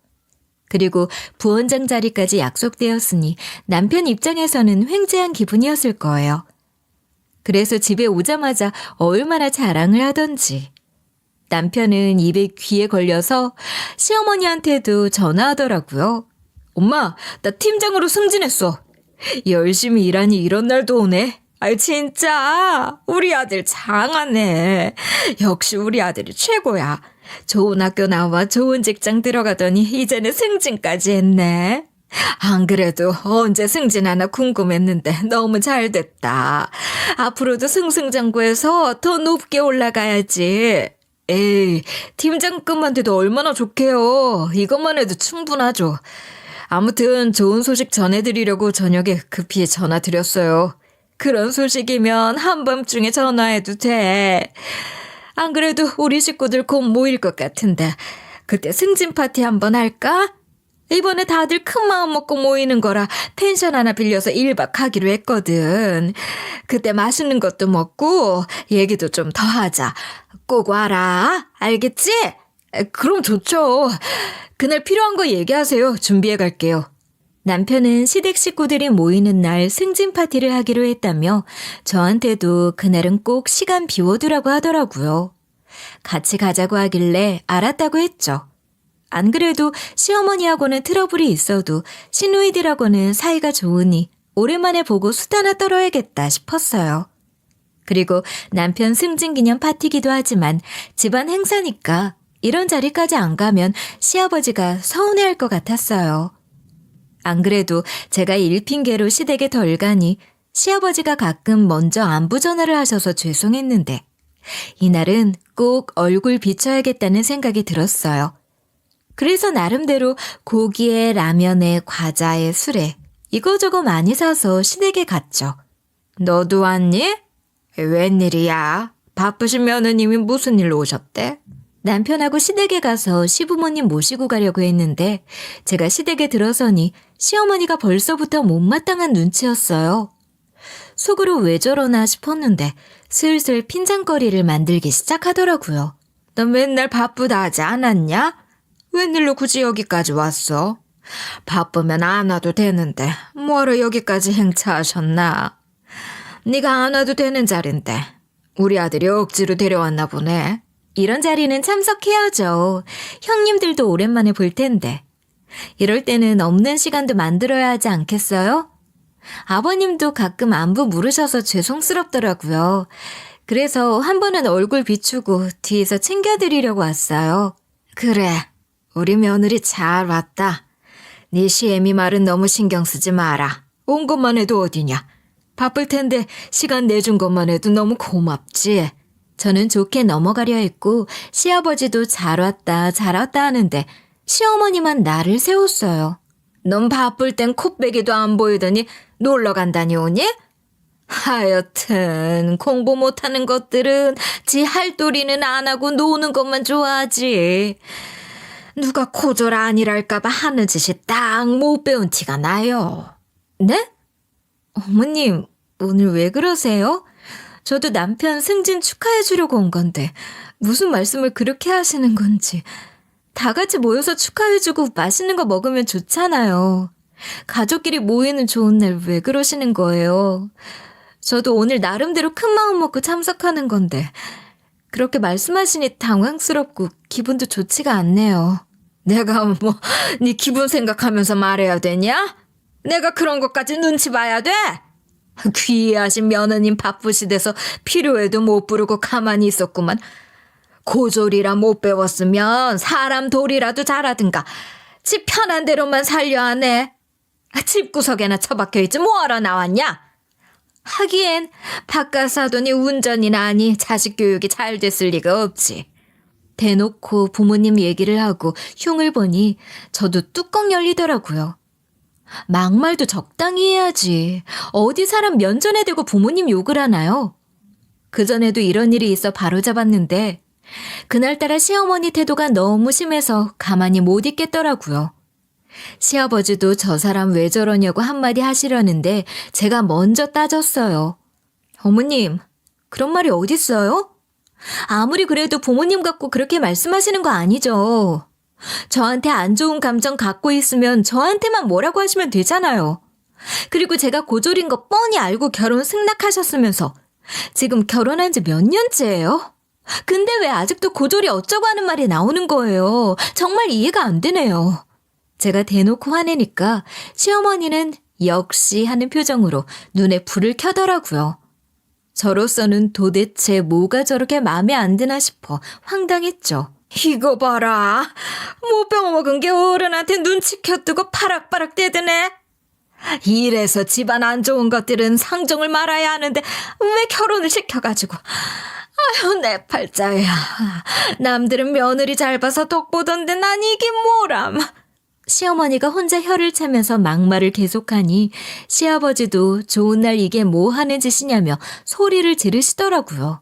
그리고 부원장 자리까지 약속되었으니 남편 입장에서는 횡재한 기분이었을 거예요. 그래서 집에 오자마자 얼마나 자랑을 하던지. 남편은 입에 귀에 걸려서 시어머니한테도 전화하더라고요. 엄마, 나 팀장으로 승진했어. 열심히 일하니 이런 날도 오네. 아이 진짜 우리 아들 장하네. 역시 우리 아들이 최고야. 좋은 학교 나와 좋은 직장 들어가더니 이제는 승진까지 했네. 안 그래도 언제 승진하나 궁금했는데 너무 잘 됐다. 앞으로도 승승장구해서 더 높게 올라가야지. 에이, 팀장급만 돼도 얼마나 좋게요. 이것만 해도 충분하죠. 아무튼 좋은 소식 전해드리려고 저녁에 급히 전화 드렸어요. 그런 소식이면 한밤중에 전화해도 돼. 안 그래도 우리 식구들 곧 모일 것 같은데 그때 승진 파티 한번 할까? 이번에 다들 큰 마음 먹고 모이는 거라 펜션 하나 빌려서 1박 하기로 했거든. 그때 맛있는 것도 먹고 얘기도 좀 더 하자. 꼭 와라. 알겠지? 그럼 좋죠. 그날 필요한 거 얘기하세요. 준비해 갈게요. 남편은 시댁 식구들이 모이는 날 승진 파티를 하기로 했다며 저한테도 그날은 꼭 시간 비워두라고 하더라고요. 같이 가자고 하길래 알았다고 했죠. 안 그래도 시어머니하고는 트러블이 있어도 시누이들하고는 사이가 좋으니 오랜만에 보고 수다나 떨어야겠다 싶었어요. 그리고 남편 승진 기념 파티기도 하지만 집안 행사니까 이런 자리까지 안 가면 시아버지가 서운해할 것 같았어요. 안 그래도 제가 일핑계로 시댁에 덜 가니 시아버지가 가끔 먼저 안부 전화를 하셔서 죄송했는데 이날은 꼭 얼굴 비춰야겠다는 생각이 들었어요. 그래서 나름대로 고기에 라면에 과자에 술에 이거저거 많이 사서 시댁에 갔죠. 너도 왔니? 웬일이야? 바쁘신 며느님이 무슨 일로 오셨대? 남편하고 시댁에 가서 시부모님 모시고 가려고 했는데 제가 시댁에 들어서니 시어머니가 벌써부터 못마땅한 눈치였어요. 속으로 왜 저러나 싶었는데 슬슬 핀잔거리를 만들기 시작하더라고요. 너 맨날 바쁘다 하지 않았냐? 웬일로 굳이 여기까지 왔어? 바쁘면 안 와도 되는데 뭐하러 여기까지 행차하셨나? 네가 안 와도 되는 자리인데 우리 아들이 억지로 데려왔나 보네. 이런 자리는 참석해야죠. 형님들도 오랜만에 볼 텐데. 이럴 때는 없는 시간도 만들어야 하지 않겠어요? 아버님도 가끔 안부 물으셔서 죄송스럽더라고요. 그래서 한 번은 얼굴 비추고 뒤에서 챙겨드리려고 왔어요. 그래, 우리 며느리 잘 왔다. 네 시애미 말은 너무 신경 쓰지 마라. 온 것만 해도 어디냐. 바쁠 텐데 시간 내준 것만 해도 너무 고맙지. 저는 좋게 넘어가려 했고 시아버지도 잘 왔다 하는데 시어머니만 나를 세웠어요. 넌 바쁠 땐 콧배기도 안 보이더니 놀러 간다니 오니? 하여튼 공부 못하는 것들은 지 할도리는 안 하고 노는 것만 좋아하지. 누가 고졸 아니랄까봐 하는 짓이 딱 못 배운 티가 나요. 네? 어머님, 오늘 왜 그러세요? 저도 남편 승진 축하해 주려고 온 건데 무슨 말씀을 그렇게 하시는 건지. 다 같이 모여서 축하해 주고 맛있는 거 먹으면 좋잖아요. 가족끼리 모이는 좋은 날 왜 그러시는 거예요? 저도 오늘 나름대로 큰 마음 먹고 참석하는 건데 그렇게 말씀하시니 당황스럽고 기분도 좋지가 않네요. 내가 뭐 네 기분 생각하면서 말해야 되냐? 내가 그런 것까지 눈치 봐야 돼? 귀하신 며느님 바쁘시대서 필요해도 못 부르고 가만히 있었구만. 고졸이라 못 배웠으면 사람 도리라도 잘하든가 집 편한 대로만 살려 하네. 집구석에나 처박혀 있지 뭐하러 나왔냐? 하기엔 바깥 사돈이 운전이나 하니 자식 교육이 잘 됐을 리가 없지. 대놓고 부모님 얘기를 하고 흉을 보니 저도 뚜껑 열리더라고요. 막말도 적당히 해야지. 어디 사람 면전에 대고 부모님 욕을 하나요? 그전에도 이런 일이 있어 바로잡았는데 그날따라 시어머니 태도가 너무 심해서 가만히 못 있겠더라고요. 시아버지도 저 사람 왜 저러냐고 한마디 하시려는데 제가 먼저 따졌어요. 어머님, 그런 말이 어딨어요? 아무리 그래도 부모님 갖고 그렇게 말씀하시는 거 아니죠. 저한테 안 좋은 감정 갖고 있으면 저한테만 뭐라고 하시면 되잖아요. 그리고 제가 고졸인 거 뻔히 알고 결혼 승낙하셨으면서 지금 결혼한 지 몇 년째예요? 근데 왜 아직도 고졸이 어쩌고 하는 말이 나오는 거예요? 정말 이해가 안 되네요. 제가 대놓고 화내니까 시어머니는 역시 하는 표정으로 눈에 불을 켜더라고요. 저로서는 도대체 뭐가 저렇게 마음에 안 드나 싶어 황당했죠. 이거 봐라. 못 배워먹은 게 어른한테 눈치 켜뜨고 파락파락 떼드네. 이래서 집안 안 좋은 것들은 상종을 말아야 하는데 왜 결혼을 시켜가지고. 아휴 내 팔자야. 남들은 며느리 잘 봐서 덕 보던데 난 이게 뭐람. 시어머니가 혼자 혀를 차면서 막말을 계속하니 시아버지도 좋은 날 이게 뭐 하는 짓이냐며 소리를 지르시더라고요.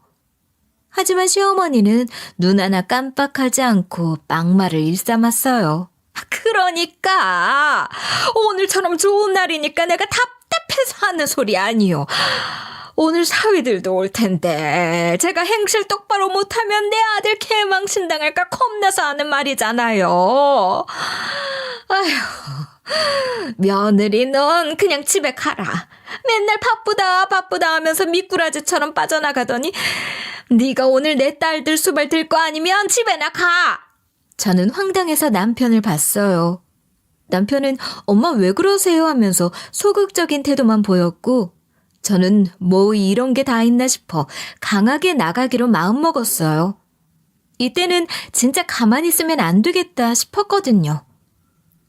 하지만 시어머니는 눈 하나 깜빡하지 않고 막말을 일삼았어요. 그러니까 오늘처럼 좋은 날이니까 내가 답답해서 하는 소리 아니요. 오늘 사위들도 올 텐데 제가 행실 똑바로 못하면 내 아들 개망신당할까 겁나서 하는 말이잖아요. 아휴, 며느리 넌 그냥 집에 가라. 맨날 바쁘다 하면서 미꾸라지처럼 빠져나가더니 네가 오늘 내 딸들 수발 들 거 아니면 집에나 가. 저는 황당해서 남편을 봤어요. 남편은 엄마 왜 그러세요 하면서 소극적인 태도만 보였고 저는 뭐 이런 게 다 있나 싶어 강하게 나가기로 마음먹었어요. 이때는 진짜 가만히 있으면 안 되겠다 싶었거든요.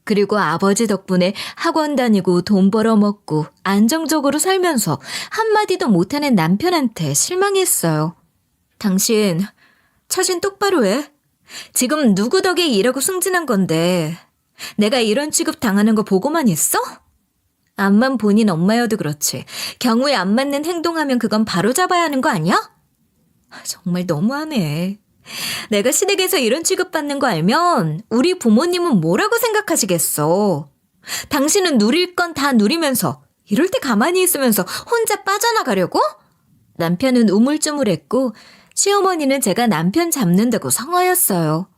그리고 아버지 덕분에 학원 다니고 돈 벌어먹고 안정적으로 살면서 한마디도 못하는 남편한테 실망했어요. 당신 처신 똑바로 해. 지금 누구 덕에 일하고 승진한 건데 내가 이런 취급 당하는 거 보고만 있어? 암만 본인 엄마여도 그렇지. 경우에 안 맞는 행동하면 그건 바로잡아야 하는 거 아니야? 정말 너무하네. 내가 시댁에서 이런 취급받는 거 알면 우리 부모님은 뭐라고 생각하시겠어. 당신은 누릴 건 다 누리면서 이럴 때 가만히 있으면서 혼자 빠져나가려고? 남편은 우물쭈물했고 시어머니는 제가 남편 잡는다고 성화였어요.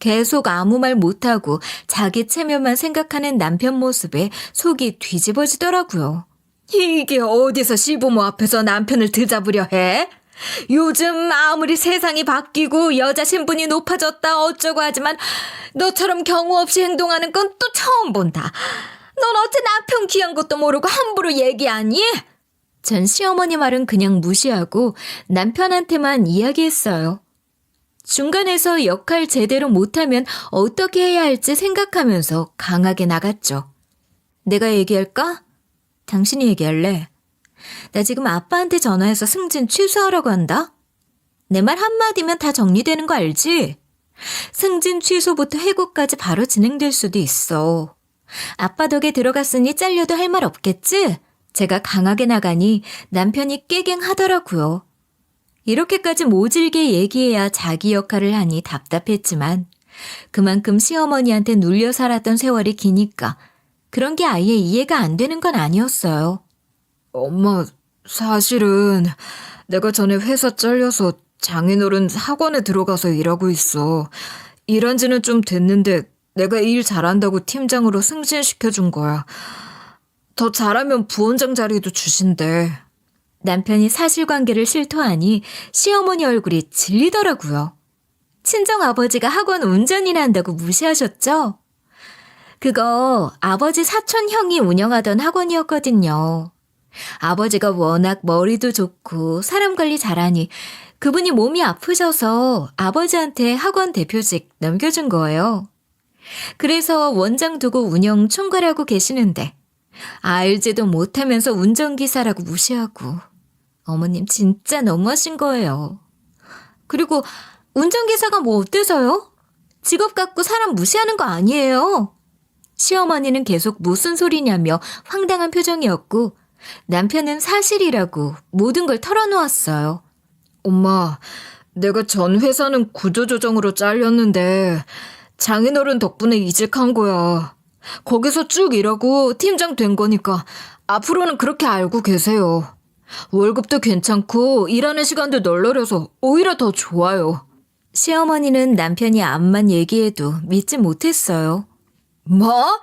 계속 아무 말 못하고 자기 체면만 생각하는 남편 모습에 속이 뒤집어지더라고요. 이게 어디서 시부모 앞에서 남편을 드잡으려 해? 요즘 아무리 세상이 바뀌고 여자 신분이 높아졌다 어쩌고 하지만 너처럼 경우 없이 행동하는 건 또 처음 본다. 넌 어째 남편 귀한 것도 모르고 함부로 얘기하니? 전 시어머니 말은 그냥 무시하고 남편한테만 이야기했어요. 중간에서 역할 제대로 못하면 어떻게 해야 할지 생각하면서 강하게 나갔죠. 내가 얘기할까? 당신이 얘기할래? 나 지금 아빠한테 전화해서 승진 취소하라고 한다? 내 말 한마디면 다 정리되는 거 알지? 승진 취소부터 해고까지 바로 진행될 수도 있어. 아빠 덕에 들어갔으니 잘려도 할 말 없겠지? 제가 강하게 나가니 남편이 깨갱하더라고요. 이렇게까지 모질게 얘기해야 자기 역할을 하니 답답했지만 그만큼 시어머니한테 눌려 살았던 세월이 기니까 그런 게 아예 이해가 안 되는 건 아니었어요. 엄마, 사실은 내가 전에 회사 잘려서 장인어른 학원에 들어가서 일하고 있어. 일한 지는 좀 됐는데 내가 일 잘한다고 팀장으로 승진시켜준 거야. 더 잘하면 부원장 자리도 주신대. 남편이 사실관계를 실토하니 시어머니 얼굴이 질리더라고요. 친정아버지가 학원 운전이나 한다고 무시하셨죠? 그거 아버지 사촌 형이 운영하던 학원이었거든요. 아버지가 워낙 머리도 좋고 사람 관리 잘하니 그분이 몸이 아프셔서 아버지한테 학원 대표직 넘겨준 거예요. 그래서 원장 두고 운영 총괄하고 계시는데 알지도 못하면서 운전기사라고 무시하고 어머님 진짜 너무하신 거예요. 그리고 운전기사가 뭐 어때서요? 직업 갖고 사람 무시하는 거 아니에요. 시어머니는 계속 무슨 소리냐며 황당한 표정이었고 남편은 사실이라고 모든 걸 털어놓았어요. 엄마, 내가 전 회사는 구조조정으로 잘렸는데 장인어른 덕분에 이직한 거야. 거기서 쭉 일하고 팀장 된 거니까 앞으로는 그렇게 알고 계세요. 월급도 괜찮고 일하는 시간도 널널해서 오히려 더 좋아요. 시어머니는 남편이 암만 얘기해도 믿지 못했어요. 뭐?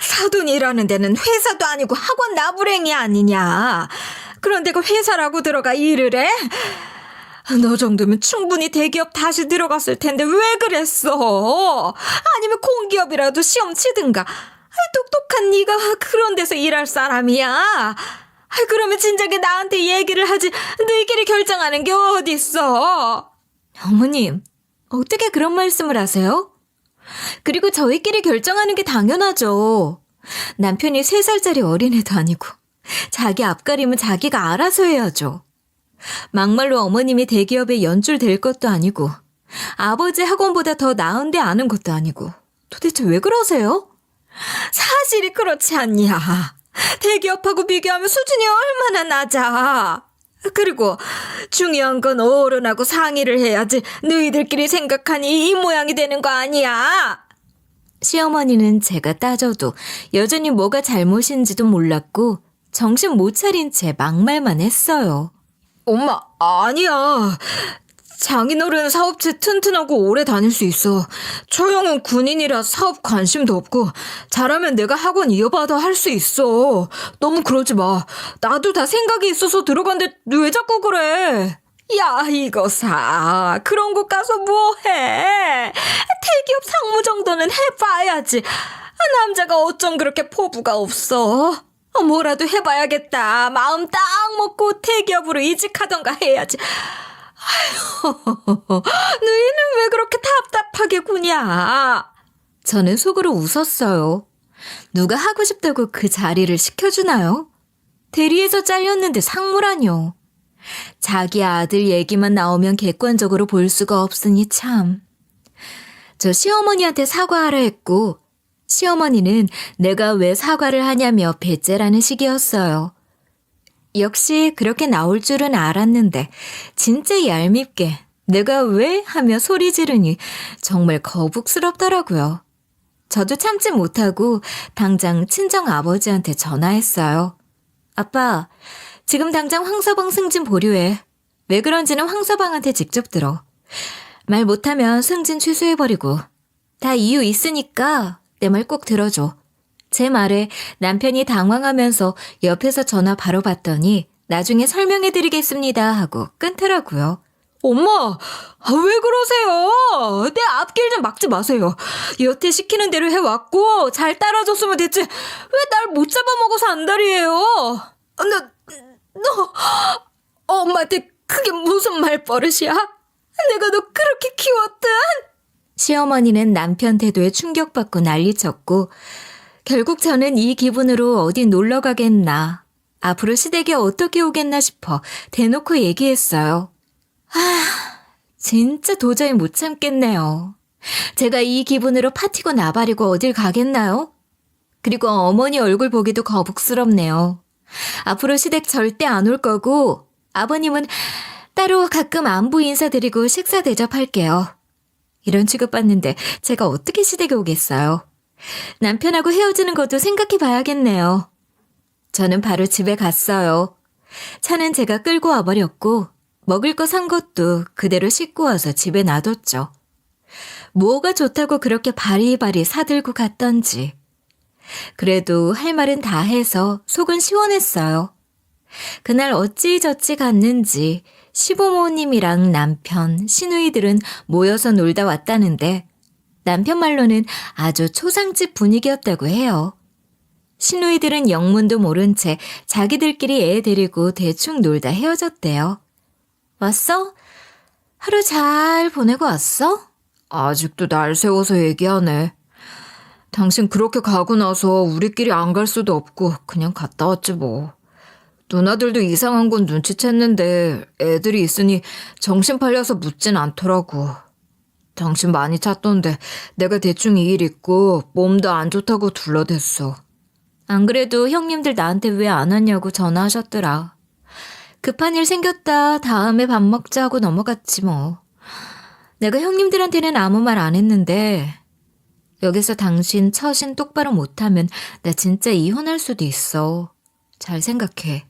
사돈 일하는 데는 회사도 아니고 학원 나부랭이 아니냐. 그런데 그 회사라고 들어가 일을 해? 너 정도면 충분히 대기업 다시 들어갔을 텐데 왜 그랬어? 아니면 공기업이라도 시험 치든가. 똑똑한 네가 그런 데서 일할 사람이야. 그러면 진작에 나한테 얘기를 하지 너희끼리 결정하는 게 어딨어? 어머님, 어떻게 그런 말씀을 하세요? 그리고 저희끼리 결정하는 게 당연하죠. 남편이 3살짜리 어린애도 아니고 자기 앞가림은 자기가 알아서 해야죠. 막말로 어머님이 대기업에 연줄될 것도 아니고 아버지 학원보다 더 나은 데 아는 것도 아니고 도대체 왜 그러세요? 사실이 그렇지 않냐. 대기업하고 비교하면 수준이 얼마나 낮아. 그리고 중요한 건 어른하고 상의를 해야지 너희들끼리 생각하니 이 모양이 되는 거 아니야. 시어머니는 제가 따져도 여전히 뭐가 잘못인지도 몰랐고 정신 못 차린 채 막말만 했어요. 엄마, 아니야. 장인어른 사업체 튼튼하고 오래 다닐 수 있어. 처형은 군인이라 사업 관심도 없고 잘하면 내가 학원 이어받아 할 수 있어. 너무 그러지 마. 나도 다 생각이 있어서 들어간데 왜 자꾸 그래? 야, 이거사. 그런 곳 가서 뭐해? 대기업 상무 정도는 해봐야지. 남자가 어쩜 그렇게 포부가 없어? 뭐라도 해봐야겠다. 마음 딱 먹고 대기업으로 이직하던가 해야지. 아휴, 너희는 왜 그렇게 답답하게 구냐? 저는 속으로 웃었어요. 누가 하고 싶다고 그 자리를 시켜주나요? 대리에서 잘렸는데 상무라뇨. 자기 아들 얘기만 나오면 객관적으로 볼 수가 없으니 참. 저 시어머니한테 사과하라 했고 시어머니는 내가 왜 사과를 하냐며 배째라는 식이었어요. 역시 그렇게 나올 줄은 알았는데 진짜 얄밉게 내가 왜 하며 소리 지르니 정말 거북스럽더라고요. 저도 참지 못하고 당장 친정아버지한테 전화했어요. 아빠, 지금 당장 황서방 승진 보류해. 왜 그런지는 황서방한테 직접 들어. 말 못하면 승진 취소해버리고. 다 이유 있으니까 내 말 꼭 들어줘. 제 말에 남편이 당황하면서 옆에서 전화 바로 받더니 나중에 설명해드리겠습니다 하고 끊더라고요. 엄마, 왜 그러세요? 내 앞길 좀 막지 마세요. 여태 시키는 대로 해왔고 잘 따라줬으면 됐지. 왜 날 못 잡아먹어서 안달이에요? 너 엄마한테 그게 무슨 말버릇이야? 내가 너 그렇게 키웠든? 시어머니는 남편 태도에 충격받고 난리쳤고 결국 저는 이 기분으로 어디 놀러 가겠나, 앞으로 시댁에 어떻게 오겠나 싶어 대놓고 얘기했어요. 진짜 도저히 못 참겠네요. 제가 이 기분으로 파티고 나발이고 어딜 가겠나요? 그리고 어머니 얼굴 보기도 거북스럽네요. 앞으로 시댁 절대 안 올 거고 아버님은 따로 가끔 안부 인사드리고 식사 대접할게요. 이런 취급받는데 제가 어떻게 시댁에 오겠어요? 남편하고 헤어지는 것도 생각해 봐야겠네요. 저는 바로 집에 갔어요. 차는 제가 끌고 와버렸고 먹을 거 산 것도 그대로 싣고 와서 집에 놔뒀죠. 뭐가 좋다고 그렇게 바리바리 사들고 갔던지. 그래도 할 말은 다 해서 속은 시원했어요. 그날 어찌저찌 갔는지 시부모님이랑 남편, 시누이들은 모여서 놀다 왔다는데 남편 말로는 아주 초상집 분위기였다고 해요. 시누이들은 영문도 모른 채 자기들끼리 애 데리고 대충 놀다 헤어졌대요. 왔어? 하루 잘 보내고 왔어? 아직도 날 세워서 얘기하네. 당신 그렇게 가고 나서 우리끼리 안 갈 수도 없고 그냥 갔다 왔지 뭐. 누나들도 이상한 건 눈치챘는데 애들이 있으니 정신 팔려서 묻진 않더라고. 당신 많이 찾던데 내가 대충 이 일 있고 몸도 안 좋다고 둘러댔어. 안 그래도 형님들 나한테 왜 안 왔냐고 전화하셨더라. 급한 일 생겼다, 다음에 밥 먹자 하고 넘어갔지 뭐. 내가 형님들한테는 아무 말 안 했는데 여기서 당신 처신 똑바로 못하면 나 진짜 이혼할 수도 있어. 잘 생각해.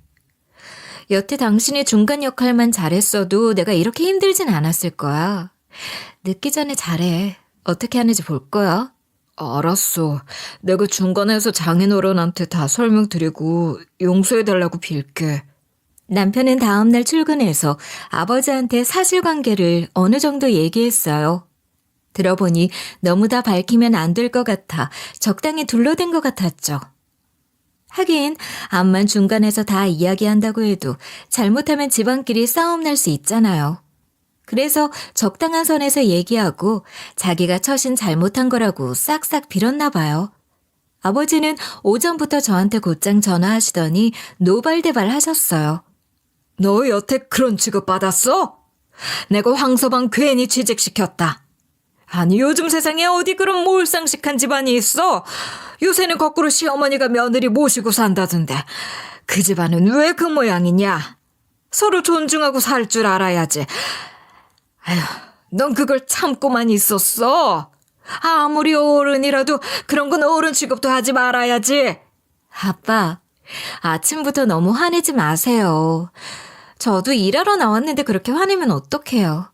여태 당신이 중간 역할만 잘했어도 내가 이렇게 힘들진 않았을 거야. 늦기 전에 잘해. 어떻게 하는지 볼 거야. 알았어. 내가 중간에서 장인어른한테 다 설명드리고 용서해달라고 빌게. 남편은 다음날 출근해서 아버지한테 사실관계를 어느 정도 얘기했어요. 들어보니 너무 다 밝히면 안 될 것 같아 적당히 둘러댄 것 같았죠. 하긴 암만 중간에서 다 이야기한다고 해도 잘못하면 집안끼리 싸움 날 수 있잖아요. 그래서 적당한 선에서 얘기하고 자기가 처신 잘못한 거라고 싹싹 빌었나 봐요. 아버지는 오전부터 저한테 곧장 전화하시더니 노발대발 하셨어요. 너 여태 그런 취급 받았어? 내가 황서방 괜히 취직시켰다. 아니 요즘 세상에 어디 그런 몰상식한 집안이 있어? 요새는 거꾸로 시어머니가 며느리 모시고 산다던데 그 집안은 왜 그 모양이냐? 서로 존중하고 살 줄 알아야지. 아휴, 넌 그걸 참고만 있었어. 아무리 어른이라도 그런 건 어른 취급도 하지 말아야지. 아빠, 아침부터 너무 화내지 마세요. 저도 일하러 나왔는데 그렇게 화내면 어떡해요.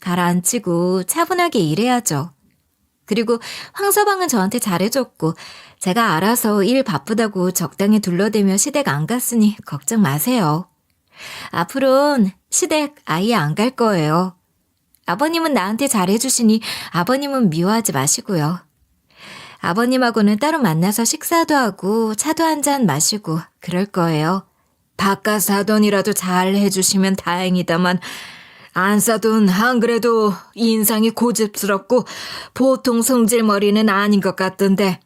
가라앉히고 차분하게 일해야죠. 그리고 황서방은 저한테 잘해줬고 제가 알아서 일 바쁘다고 적당히 둘러대며 시댁 안 갔으니 걱정 마세요. 앞으론 시댁 아예 안 갈 거예요. 아버님은 나한테 잘해주시니 아버님은 미워하지 마시고요. 아버님하고는 따로 만나서 식사도 하고 차도 한잔 마시고 그럴 거예요. 바깥 사돈이라도 잘 해주시면 다행이다만 안 사돈 안 그래도 인상이 고집스럽고 보통 성질머리는 아닌 것 같던데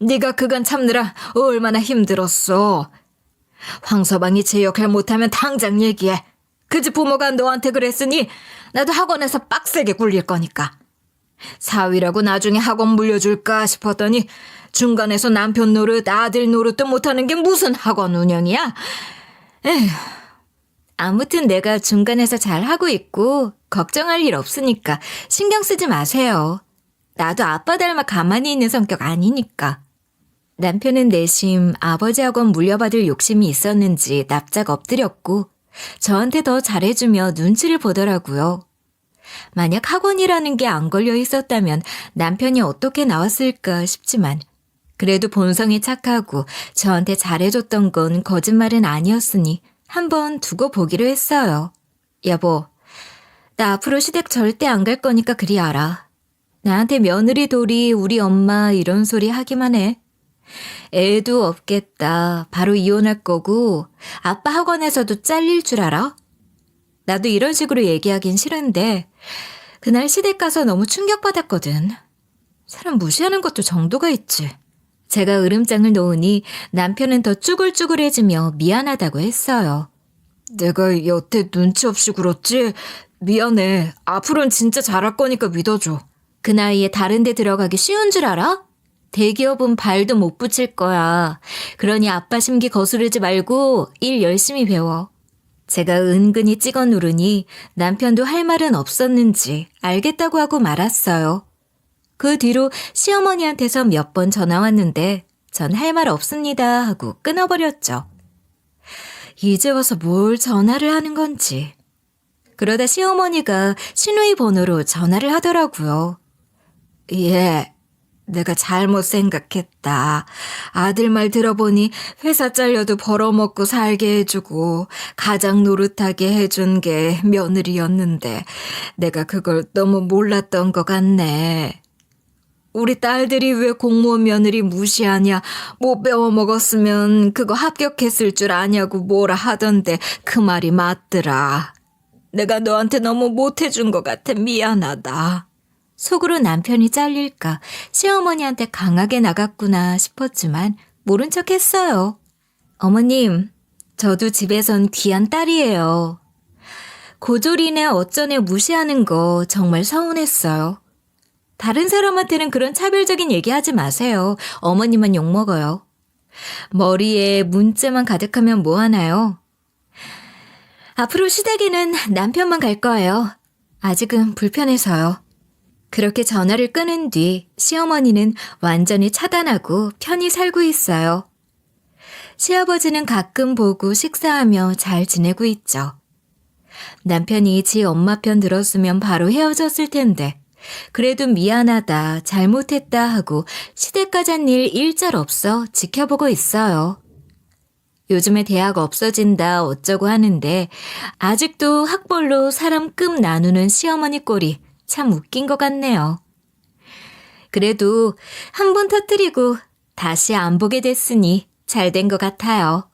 네가 그간 참느라 얼마나 힘들었어. 황서방이 제 역할 못하면 당장 얘기해. 그 집 부모가 너한테 그랬으니 나도 학원에서 빡세게 굴릴 거니까. 사위라고 나중에 학원 물려줄까 싶었더니 중간에서 남편 노릇 아들 노릇도 못하는 게 무슨 학원 운영이야. 에휴. 아무튼 내가 중간에서 잘하고 있고 걱정할 일 없으니까 신경 쓰지 마세요. 나도 아빠 닮아 가만히 있는 성격 아니니까. 남편은 내심 아버지 학원 물려받을 욕심이 있었는지 납작 엎드렸고 저한테 더 잘해주며 눈치를 보더라고요. 만약 학원이라는 게 안 걸려 있었다면 남편이 어떻게 나왔을까 싶지만 그래도 본성이 착하고 저한테 잘해줬던 건 거짓말은 아니었으니 한번 두고 보기로 했어요. 여보, 나 앞으로 시댁 절대 안 갈 거니까 그리 알아. 나한테 며느리 돌이 우리 엄마 이런 소리 하기만 해. 애도 없겠다. 바로 이혼할 거고 아빠 학원에서도 잘릴 줄 알아? 나도 이런 식으로 얘기하긴 싫은데 그날 시댁 가서 너무 충격받았거든. 사람 무시하는 것도 정도가 있지. 제가 으름장을 놓으니 남편은 더 쭈글쭈글해지며 미안하다고 했어요. 내가 여태 눈치 없이 굴었지? 미안해. 앞으로는 진짜 잘할 거니까 믿어줘. 그 나이에 다른 데 들어가기 쉬운 줄 알아? 대기업은 발도 못 붙일 거야. 그러니 아빠 심기 거스르지 말고 일 열심히 배워. 제가 은근히 찍어 누르니 남편도 할 말은 없었는지 알겠다고 하고 말았어요. 그 뒤로 시어머니한테서 몇 번 전화 왔는데 전 할 말 없습니다 하고 끊어버렸죠. 이제 와서 뭘 전화를 하는 건지. 그러다 시어머니가 신우이 번호로 전화를 하더라고요. 예, 내가 잘못 생각했다. 아들 말 들어보니 회사 잘려도 벌어먹고 살게 해주고 가장 노릇하게 해준 게 며느리였는데 내가 그걸 너무 몰랐던 것 같네. 우리 딸들이 왜 공무원 며느리 무시하냐, 못 배워먹었으면 그거 합격했을 줄 아냐고 뭐라 하던데 그 말이 맞더라. 내가 너한테 너무 못해준 것 같아 미안하다. 속으로 남편이 잘릴까 시어머니한테 강하게 나갔구나 싶었지만 모른 척 했어요. 어머님, 저도 집에선 귀한 딸이에요. 고졸이네 어쩌네 무시하는 거 정말 서운했어요. 다른 사람한테는 그런 차별적인 얘기하지 마세요. 어머님만 욕먹어요. 머리에 문자만 가득하면 뭐하나요? 앞으로 시댁에는 남편만 갈 거예요. 아직은 불편해서요. 그렇게 전화를 끊은 뒤 시어머니는 완전히 차단하고 편히 살고 있어요. 시아버지는 가끔 보고 식사하며 잘 지내고 있죠. 남편이 지 엄마 편 들었으면 바로 헤어졌을 텐데 그래도 미안하다, 잘못했다 하고 시댁 가잔 일 일절없어 지켜보고 있어요. 요즘에 대학 없어진다 어쩌고 하는데 아직도 학벌로 사람 급 나누는 시어머니 꼴이 참 웃긴 것 같네요. 그래도 한 번 터뜨리고 다시 안 보게 됐으니 잘 된 것 같아요.